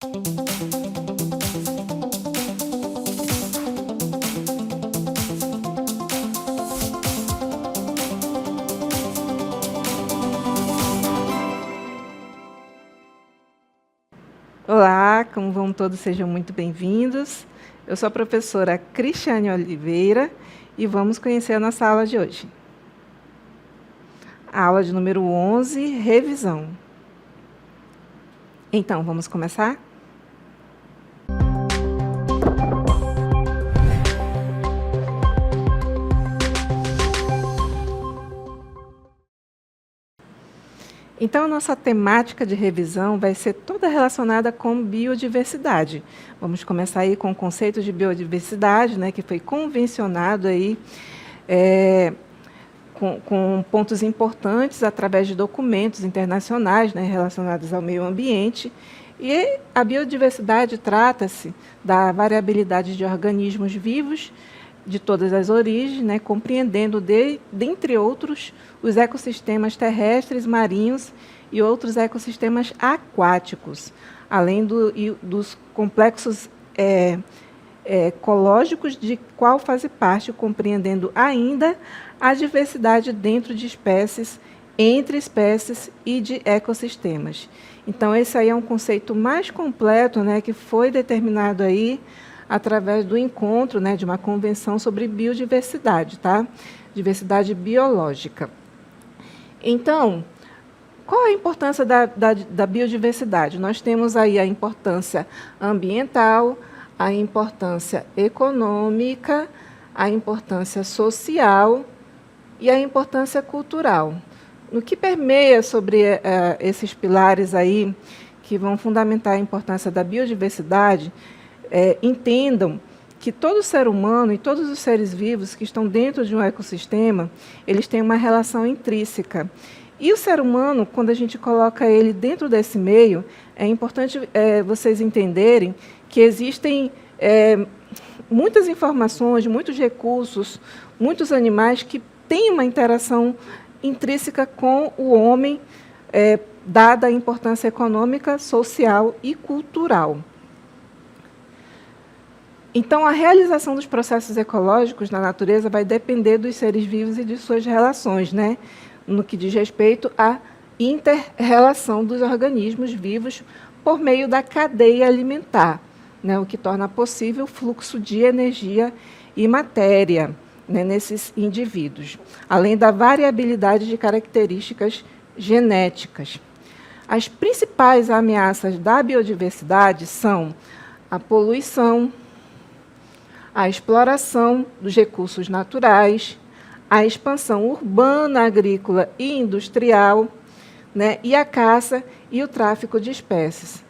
Olá, como vão todos? Sejam muito bem-vindos. Eu sou a professora Cristiane Oliveira e vamos conhecer a nossa aula de hoje. A aula de número 11, revisão. Então, vamos começar? Então, a nossa temática de revisão vai ser toda relacionada com biodiversidade. Vamos começar aí com o conceito de biodiversidade, né, que foi convencionado aí, com pontos importantes através de documentos internacionais, né, relacionados ao meio ambiente. E a biodiversidade trata-se da variabilidade de organismos vivos de todas as origens, né, compreendendo, dentre outros, os ecossistemas terrestres, marinhos e outros ecossistemas aquáticos, além dos complexos ecológicos de qual faz parte, compreendendo ainda a diversidade dentro de espécies, entre espécies e de ecossistemas. Então, esse aí é um conceito mais completo, né, que foi determinado aí através do encontro, né, de uma convenção sobre biodiversidade, tá? Diversidade biológica. Então, qual a importância da biodiversidade? Nós temos aí a importância ambiental, a importância econômica, a importância social e a importância cultural. No que permeia sobre esses pilares aí, que vão fundamentar a importância da biodiversidade, entendam que todo ser humano e todos os seres vivos que estão dentro de um ecossistema, eles têm uma relação intrínseca. E o ser humano, quando a gente coloca ele dentro desse meio, é importante vocês entenderem que existem muitas informações, muitos recursos, muitos animais que têm uma interação intrínseca com o homem, dada a importância econômica, social e cultural. Então, a realização dos processos ecológicos na natureza vai depender dos seres vivos e de suas relações, né? No que diz respeito à inter-relação dos organismos vivos por meio da cadeia alimentar, né? O que torna possível o fluxo de energia e matéria, né, nesses indivíduos, além da variabilidade de características genéticas. As principais ameaças da biodiversidade são a poluição, a exploração dos recursos naturais, a expansão urbana, agrícola e industrial, né, e a caça e o tráfico de espécies.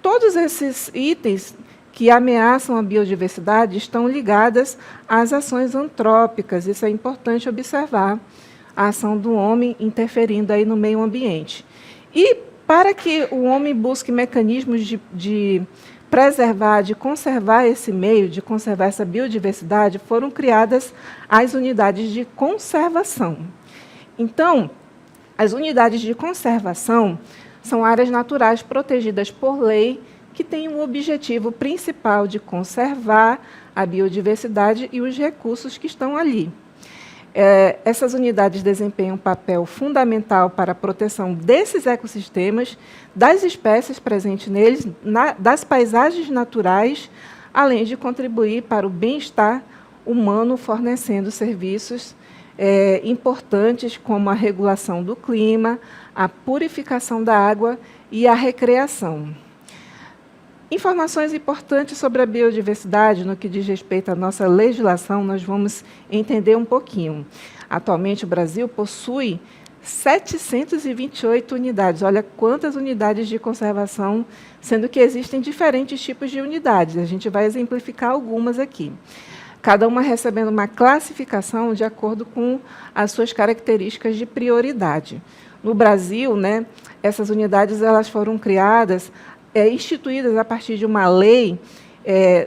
Todos esses itens que ameaçam a biodiversidade estão ligadas às ações antrópicas. Isso é importante observar, a ação do homem interferindo aí no meio ambiente. E para que o homem busque mecanismos de preservar, de conservar esse meio, de conservar essa biodiversidade, foram criadas as unidades de conservação. Então, as unidades de conservação são áreas naturais protegidas por lei que têm o objetivo principal de conservar a biodiversidade e os recursos que estão ali. Essas unidades desempenham um papel fundamental para a proteção desses ecossistemas, das espécies presentes neles, das paisagens naturais, além de contribuir para o bem-estar humano, fornecendo serviços importantes como a regulação do clima, a purificação da água e a recreação. Informações importantes sobre a biodiversidade, no que diz respeito à nossa legislação, nós vamos entender um pouquinho. Atualmente, o Brasil possui 728 unidades. Olha quantas unidades de conservação, sendo que existem diferentes tipos de unidades. A gente vai exemplificar algumas aqui. Cada uma recebendo uma classificação de acordo com as suas características de prioridade. No Brasil, né, essas unidades elas foram criadas, instituídas a partir de uma lei,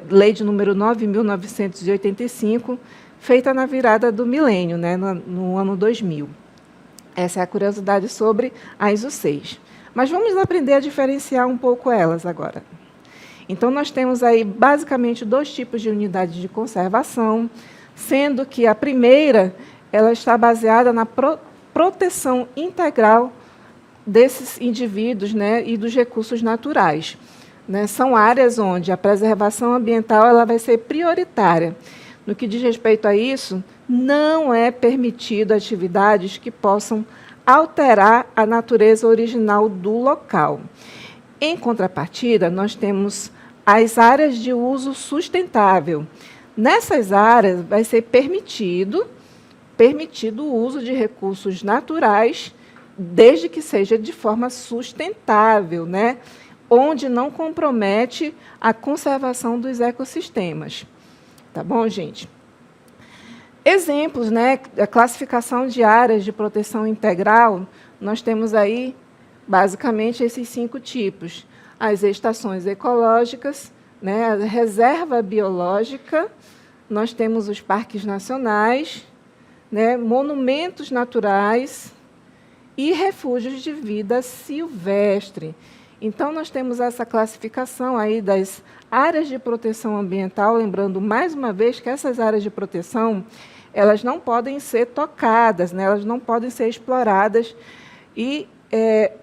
lei de número 9.985, feita na virada do milênio, né, no ano 2000. Essa é a curiosidade sobre as UCs. Mas vamos aprender a diferenciar um pouco elas agora. Então, nós temos aí, basicamente, 2 tipos de unidades de conservação, sendo que a primeira ela está baseada na proteção integral desses indivíduos, né, e dos recursos naturais. Né? São áreas onde a preservação ambiental ela vai ser prioritária. No que diz respeito a isso, não é permitido atividades que possam alterar a natureza original do local. Em contrapartida, nós temos as áreas de uso sustentável. Nessas áreas vai ser permitido o uso de recursos naturais, desde que seja de forma sustentável, né? Onde não compromete a conservação dos ecossistemas. Tá bom, gente? Exemplos, né? A classificação de áreas de proteção integral, nós temos aí, basicamente, esses 5 tipos. As estações ecológicas, né? A reserva biológica, nós temos os parques nacionais, né? Monumentos naturais e refúgios de vida silvestre. Então, nós temos essa classificação aí das áreas de proteção ambiental, lembrando mais uma vez que essas áreas de proteção, elas não podem ser tocadas, né? Elas não podem ser exploradas e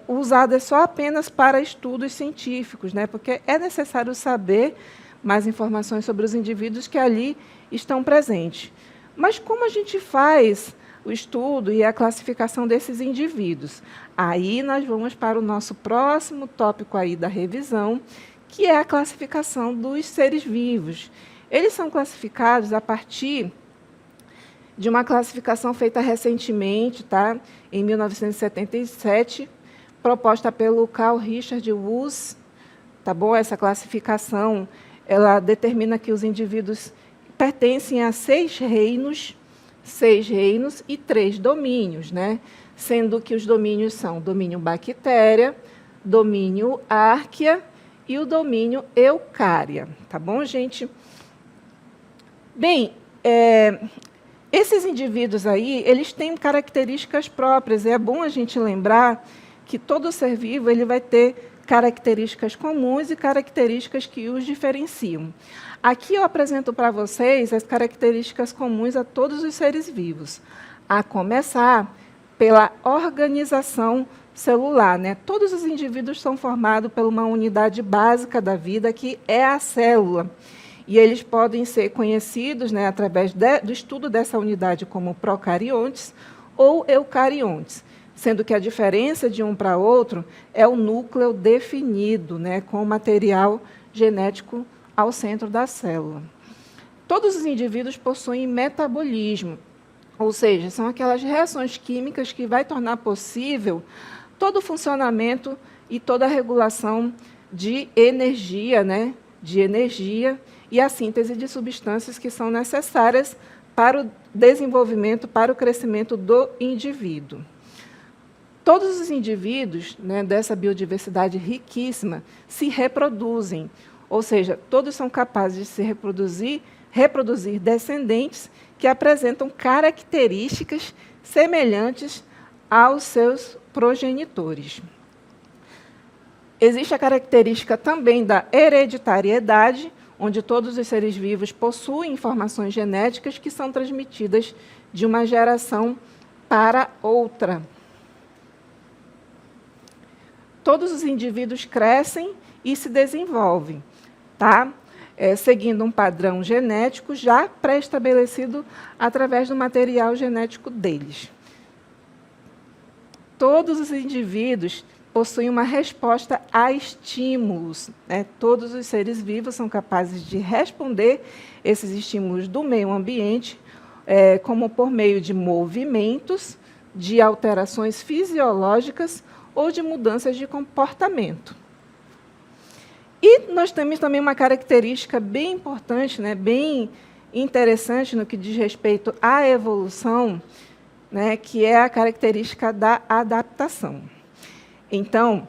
usadas só apenas para estudos científicos, né? Porque é necessário saber mais informações sobre os indivíduos que ali estão presentes. Mas como a gente faz o estudo e a classificação desses indivíduos? Aí nós vamos para o nosso próximo tópico aí da revisão, que é a classificação dos seres vivos. Eles são classificados a partir de uma classificação feita recentemente, tá? Em 1977, proposta pelo Carl Richard Wuss. Tá bom? Essa classificação ela determina que os indivíduos pertencem a 6 reinos e 3 domínios, né? Sendo que os domínios são o domínio bactéria, domínio árquea e o domínio eucária. Tá bom, gente? Bem, esses indivíduos aí, eles têm características próprias. É bom a gente lembrar que todo ser vivo ele vai ter características comuns e características que os diferenciam. Aqui eu apresento para vocês as características comuns a todos os seres vivos, a começar pela organização celular, né? Todos os indivíduos são formados por uma unidade básica da vida, que é a célula. E eles podem ser conhecidos, né, através do estudo dessa unidade como procariontes ou eucariontes, sendo que a diferença de um para outro é o núcleo definido, né, com o material genético ao centro da célula. Todos os indivíduos possuem metabolismo, ou seja, são aquelas reações químicas que vai tornar possível todo o funcionamento e toda a regulação de energia, né, e a síntese de substâncias que são necessárias para o desenvolvimento, para o crescimento do indivíduo. Todos os indivíduos, né, dessa biodiversidade riquíssima se reproduzem, ou seja, todos são capazes de se reproduzir descendentes que apresentam características semelhantes aos seus progenitores. Existe a característica também da hereditariedade, onde todos os seres vivos possuem informações genéticas que são transmitidas de uma geração para outra. Todos os indivíduos crescem e se desenvolvem, tá? Seguindo um padrão genético já pré-estabelecido através do material genético deles. Todos os indivíduos possuem uma resposta a estímulos, né? Todos os seres vivos são capazes de responder esses estímulos do meio ambiente, como por meio de movimentos, de alterações fisiológicas ou de mudanças de comportamento. E nós temos também uma característica bem importante, né, bem interessante no que diz respeito à evolução, né, que é a característica da adaptação. Então,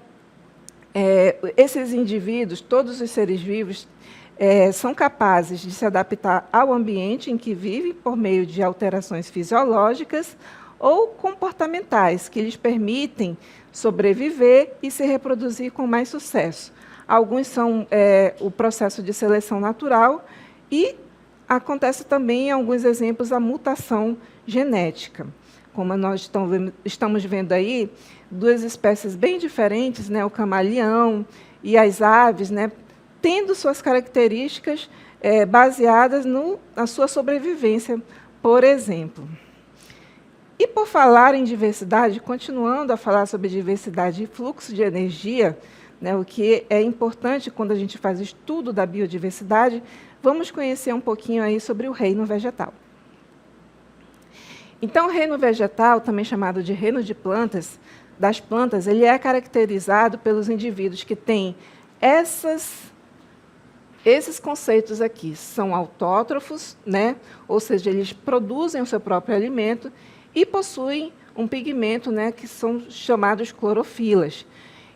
esses indivíduos, todos os seres vivos, são capazes de se adaptar ao ambiente em que vivem por meio de alterações fisiológicas ou comportamentais, que lhes permitem sobreviver e se reproduzir com mais sucesso. Alguns são o processo de seleção natural e acontece também, em alguns exemplos, a mutação genética. Como nós estamos vendo aí, duas espécies bem diferentes, né, o camaleão e as aves, né, tendo suas características baseadas na sua sobrevivência, por exemplo. E por falar em diversidade, continuando a falar sobre diversidade e fluxo de energia, né, o que é importante quando a gente faz estudo da biodiversidade, vamos conhecer um pouquinho aí sobre o reino vegetal. Então, o reino vegetal, também chamado de reino de plantas, das plantas, ele é caracterizado pelos indivíduos que têm esses conceitos aqui. São autótrofos, né? Ou seja, eles produzem o seu próprio alimento e possuem um pigmento, né, que são chamados clorofilas.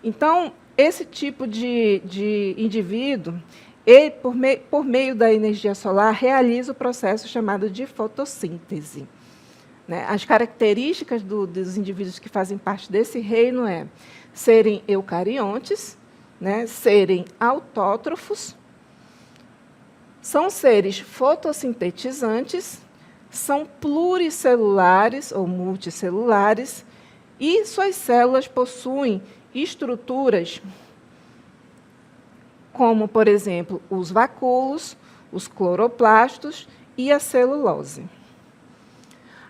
Então, esse tipo de indivíduo, ele, por meio da energia solar, realiza o processo chamado de fotossíntese. Né? As características dos indivíduos que fazem parte desse reino é serem eucariontes, né, serem autótrofos, são seres fotossintetizantes, são pluricelulares ou multicelulares e suas células possuem estruturas como, por exemplo, os vacúolos, os cloroplastos e a celulose.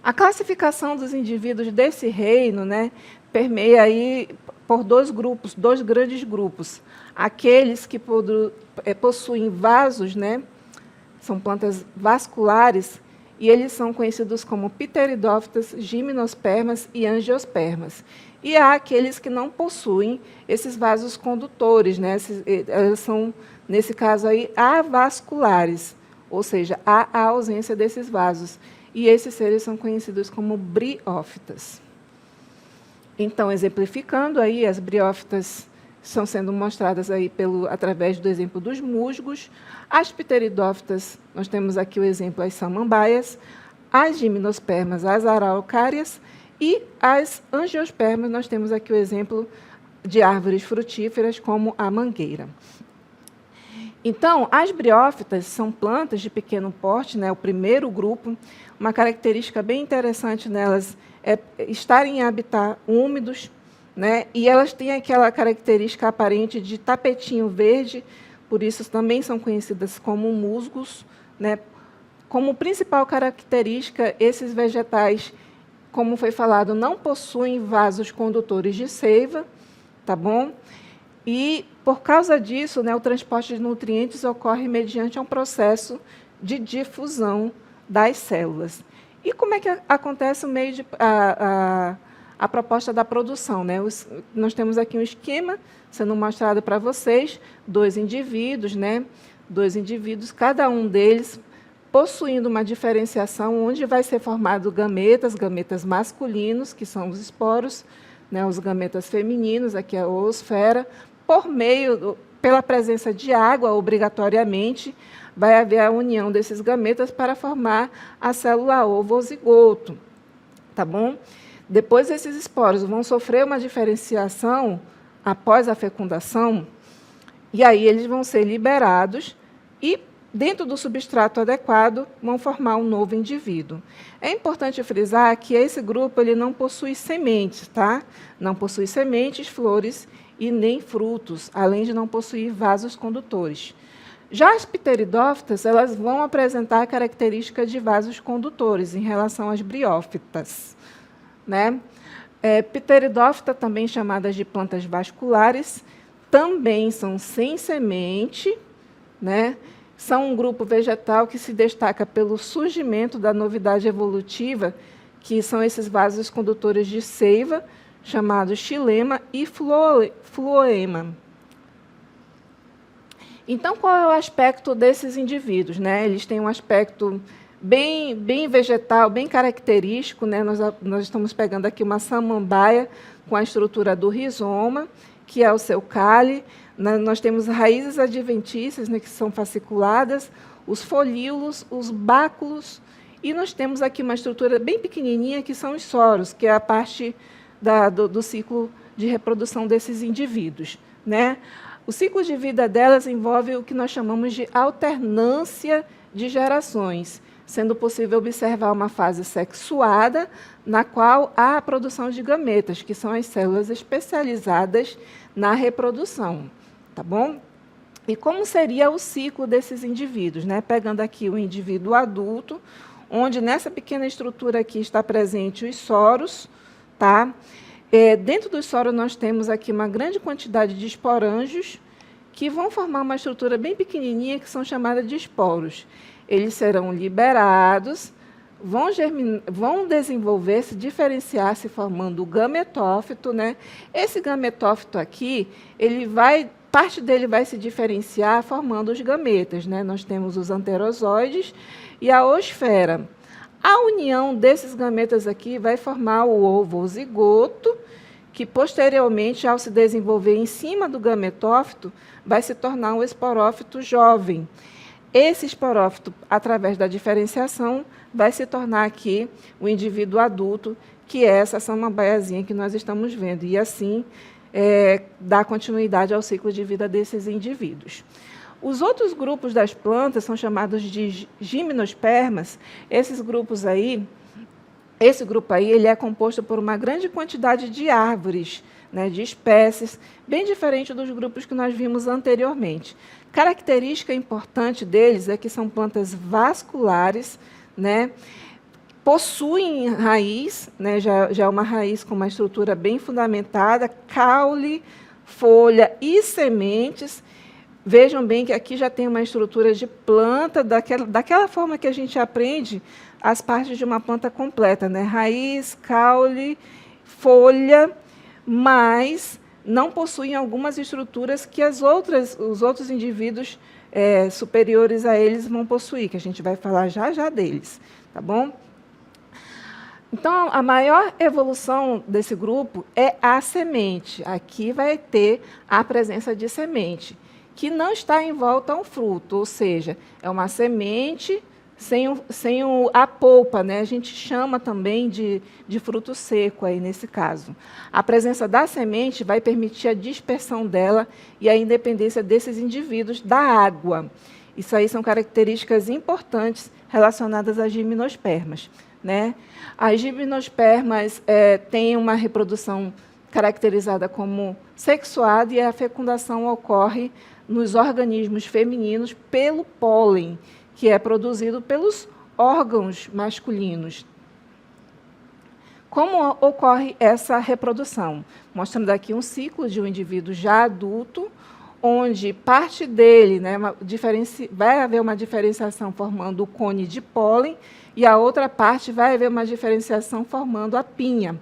A classificação dos indivíduos desse reino, né, permeia aí por dois grandes grupos. Aqueles que possuem vasos, né, são plantas vasculares, e eles são conhecidos como pteridófitas, gimnospermas e angiospermas. E há aqueles que não possuem esses vasos condutores, né? Eles são, nesse caso aí, avasculares, ou seja, há a ausência desses vasos. E esses seres são conhecidos como briófitas. Então, exemplificando aí, as briófitas estão sendo mostradas aí através do exemplo dos musgos. As pteridófitas, nós temos aqui o exemplo das samambaias, as gimnospermas, as araucárias, e as angiospermas, nós temos aqui o exemplo de árvores frutíferas, como a mangueira. Então, as briófitas são plantas de pequeno porte, né, o primeiro grupo. Uma característica bem interessante nelas é estarem em habitat úmidos, né, e elas têm aquela característica aparente de tapetinho verde, por isso também são conhecidas como musgos, né. Como principal característica, esses vegetais, como foi falado, não possuem vasos condutores de seiva, tá bom? E, por causa disso, né, o transporte de nutrientes ocorre mediante um processo de difusão das células. E como é que acontece o meio a proposta da produção? Né? Nós temos aqui um esquema sendo mostrado para vocês, dois indivíduos, cada um deles possuindo uma diferenciação onde vai ser formado gametas masculinos, que são os esporos, né, os gametas femininos, aqui a oosfera, pela presença de água, obrigatoriamente, vai haver a união desses gametas para formar a célula ovo ou zigoto. Tá bom? Depois, esses esporos vão sofrer uma diferenciação após a fecundação, e aí eles vão ser liberados e, dentro do substrato adequado, vão formar um novo indivíduo. É importante frisar que esse grupo ele não possui sementes, tá? Não possui sementes, flores e nem frutos, além de não possuir vasos condutores. Já as pteridófitas, elas vão apresentar a característica de vasos condutores em relação às briófitas, né? Pteridófita, também chamadas de plantas vasculares, também são sem semente, né? São um grupo vegetal que se destaca pelo surgimento da novidade evolutiva, que são esses vasos condutores de seiva, chamados xilema e floema. Então, qual é o aspecto desses indivíduos? Né? Eles têm um aspecto bem vegetal, bem característico. Né? Nós estamos pegando aqui uma samambaia com a estrutura do rizoma, que é o seu cálice. Nós temos raízes adventícias, né, que são fasciculadas, os folíolos, os báculos E nós temos aqui uma estrutura bem pequenininha, que são os soros, que é a parte do ciclo de reprodução desses indivíduos, né? O ciclo de vida delas envolve o que nós chamamos de alternância de gerações, sendo possível observar uma fase sexuada, na qual há a produção de gametas, que são as células especializadas na reprodução. Tá bom? E como seria o ciclo desses indivíduos, né? Pegando aqui o indivíduo adulto, onde nessa pequena estrutura aqui está presente os soros, tá? Dentro dos soros nós temos aqui uma grande quantidade de esporângios, que vão formar uma estrutura bem pequenininha, que são chamadas de esporos. Eles serão liberados, vão desenvolver-se, diferenciar-se, formando o gametófito, né? Esse gametófito aqui, parte dele vai se diferenciar formando os gametas, né? Nós temos os anterozoides e a oosfera. A união desses gametas aqui vai formar o ovo ou zigoto, que posteriormente, ao se desenvolver em cima do gametófito, vai se tornar um esporófito jovem. Esse esporófito, através da diferenciação, vai se tornar aqui o indivíduo adulto, que é essa samambaiazinha que nós estamos vendo, e assim dá continuidade ao ciclo de vida desses indivíduos. Os outros grupos das plantas são chamados de gimnospermas. Esse grupo aí, ele é composto por uma grande quantidade de árvores, né, de espécies, bem diferente dos grupos que nós vimos anteriormente. Característica importante deles é que são plantas vasculares, né, possuem raiz, né, já é uma raiz com uma estrutura bem fundamentada, caule, folha e sementes. Vejam bem que aqui já tem uma estrutura de planta, daquela forma que a gente aprende as partes de uma planta completa, né? Raiz, caule, folha, mas não possuem algumas estruturas que os outros indivíduos superiores a eles vão possuir, que a gente vai falar já deles, tá bom? Então, a maior evolução desse grupo é a semente. Aqui vai ter a presença de semente, que não está em volta a um fruto, ou seja, é uma semente sem a polpa, né? A gente chama também de fruto seco, aí, nesse caso. A presença da semente vai permitir a dispersão dela e a independência desses indivíduos da água. Isso aí são características importantes relacionadas às gimnospermas, né? As gimnospermas têm uma reprodução caracterizada como sexuada e a fecundação ocorre nos organismos femininos pelo pólen, que é produzido pelos órgãos masculinos. Como ocorre essa reprodução? Mostrando aqui um ciclo de um indivíduo já adulto, onde parte dele, né, vai haver uma diferenciação formando o cone de pólen, e a outra parte vai haver uma diferenciação formando a pinha.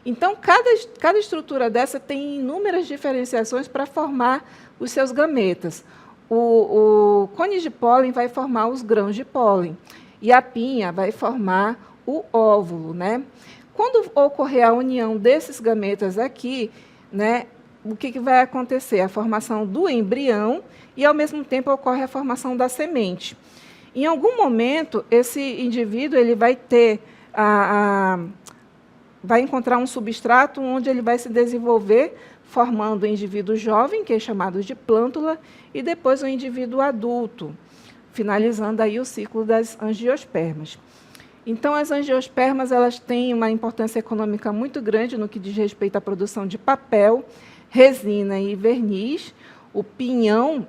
Então, cada estrutura dessa tem inúmeras diferenciações para formar os seus gametas. O cone de pólen vai formar os grãos de pólen, e a pinha vai formar o óvulo, né? Quando ocorrer a união desses gametas aqui, né, o que vai acontecer? A formação do embrião e, ao mesmo tempo, ocorre a formação da semente. Em algum momento, esse indivíduo vai ter vai encontrar um substrato onde ele vai se desenvolver, formando o indivíduo jovem, que é chamado de plântula, e depois o indivíduo adulto, finalizando aí o ciclo das angiospermas. Então, as angiospermas elas têm uma importância econômica muito grande no que diz respeito à produção de papel, resina e verniz. O pinhão,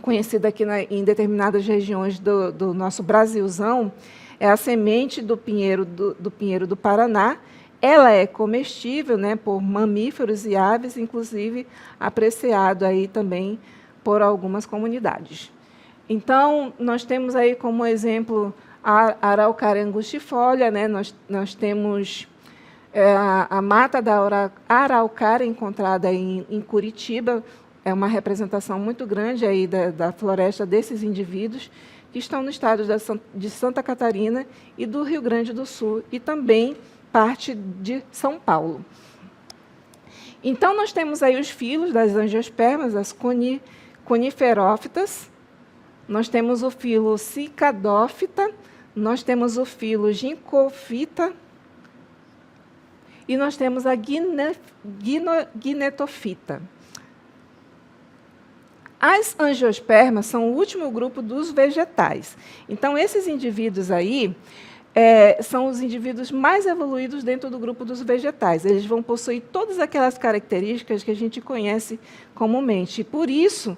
conhecido aqui em determinadas regiões do nosso Brasilzão, é a semente do pinheiro do Paraná. Ela é comestível, né, por mamíferos e aves, inclusive apreciado aí também por algumas comunidades. Então, nós temos aí como exemplo a araucária angustifolia, né? Nós temos a mata da araucária encontrada em Curitiba, é uma representação muito grande aí da floresta desses indivíduos que estão no estado de Santa Catarina e do Rio Grande do Sul, e também parte de São Paulo. Então, nós temos aí os filos das angiospermas, as coniferófitas. Nós temos o filo cicadófita, nós temos o filo Ginkgofita e nós temos a Gnetofita. As angiospermas são o último grupo dos vegetais. Então, esses indivíduos aí são os indivíduos mais evoluídos dentro do grupo dos vegetais. Eles vão possuir todas aquelas características que a gente conhece comumente. E, por isso,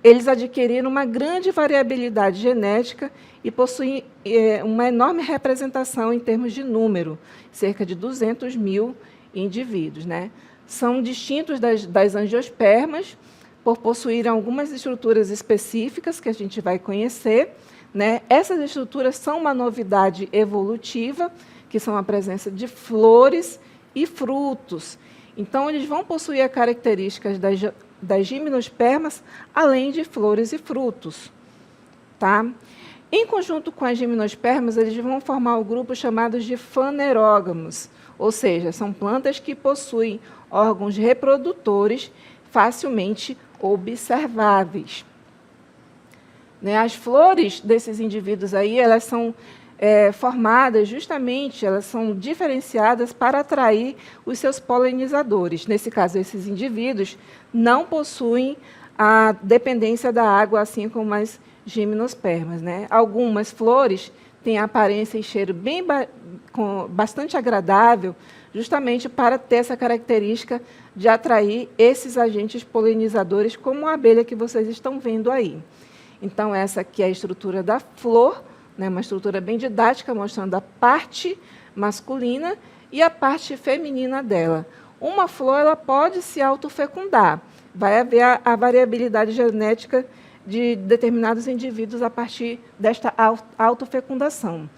eles adquiriram uma grande variabilidade genética e possuem uma enorme representação em termos de número, cerca de 200 mil indivíduos, né? São distintos das angiospermas, por possuírem algumas estruturas específicas que a gente vai conhecer, né? Essas estruturas são uma novidade evolutiva, que são a presença de flores e frutos. Então, eles vão possuir as características das gimnospermas, além de flores e frutos. Tá? Em conjunto com as gimnospermas, eles vão formar o grupo chamado de fanerógamos, ou seja, são plantas que possuem órgãos reprodutores facilmente observáveis. Né? As flores desses indivíduos aí, elas são formadas justamente, elas são diferenciadas para atrair os seus polinizadores. Nesse caso, esses indivíduos não possuem a dependência da água, assim como as gimnospermas, né? Algumas flores têm aparência e cheiro bastante agradável, justamente para ter essa característica de atrair esses agentes polinizadores, como a abelha que vocês estão vendo aí. Então, essa aqui é a estrutura da flor, né, uma estrutura bem didática, mostrando a parte masculina e a parte feminina dela. Uma flor ela pode se autofecundar. Vai haver a variabilidade genética de determinados indivíduos a partir desta autofecundação.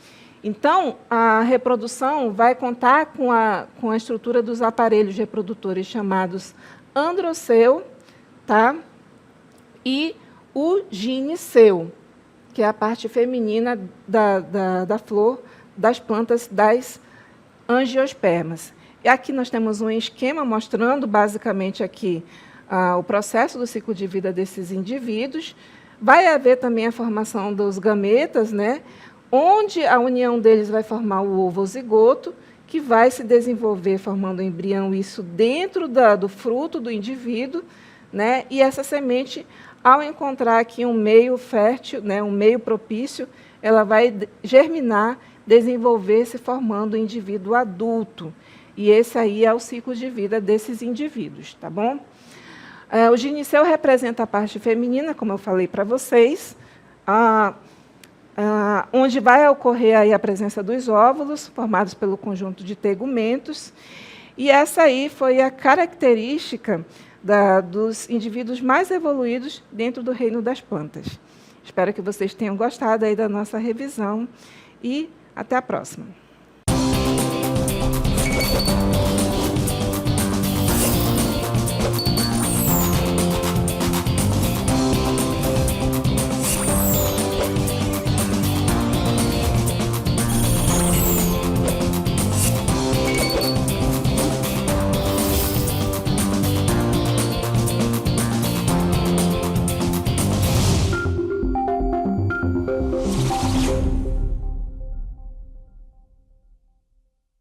Então, a reprodução vai contar com a estrutura dos aparelhos reprodutores chamados androceu, tá? E o gineceu, que é a parte feminina da flor das plantas das angiospermas. E aqui nós temos um esquema mostrando, basicamente, aqui o processo do ciclo de vida desses indivíduos. Vai haver também a formação dos gametas, né? Onde a união deles vai formar o ovo zigoto, que vai se desenvolver formando o embrião, isso dentro do fruto do indivíduo, né? E essa semente, ao encontrar aqui um meio fértil, né, um meio propício, ela vai germinar, desenvolver-se, formando o indivíduo adulto. E esse aí é o ciclo de vida desses indivíduos, tá bom? O gineceu representa a parte feminina, como eu falei para vocês, onde vai ocorrer aí a presença dos óvulos, formados pelo conjunto de tegumentos. E essa aí foi a característica dos indivíduos mais evoluídos dentro do reino das plantas. Espero que vocês tenham gostado aí da nossa revisão e até a próxima.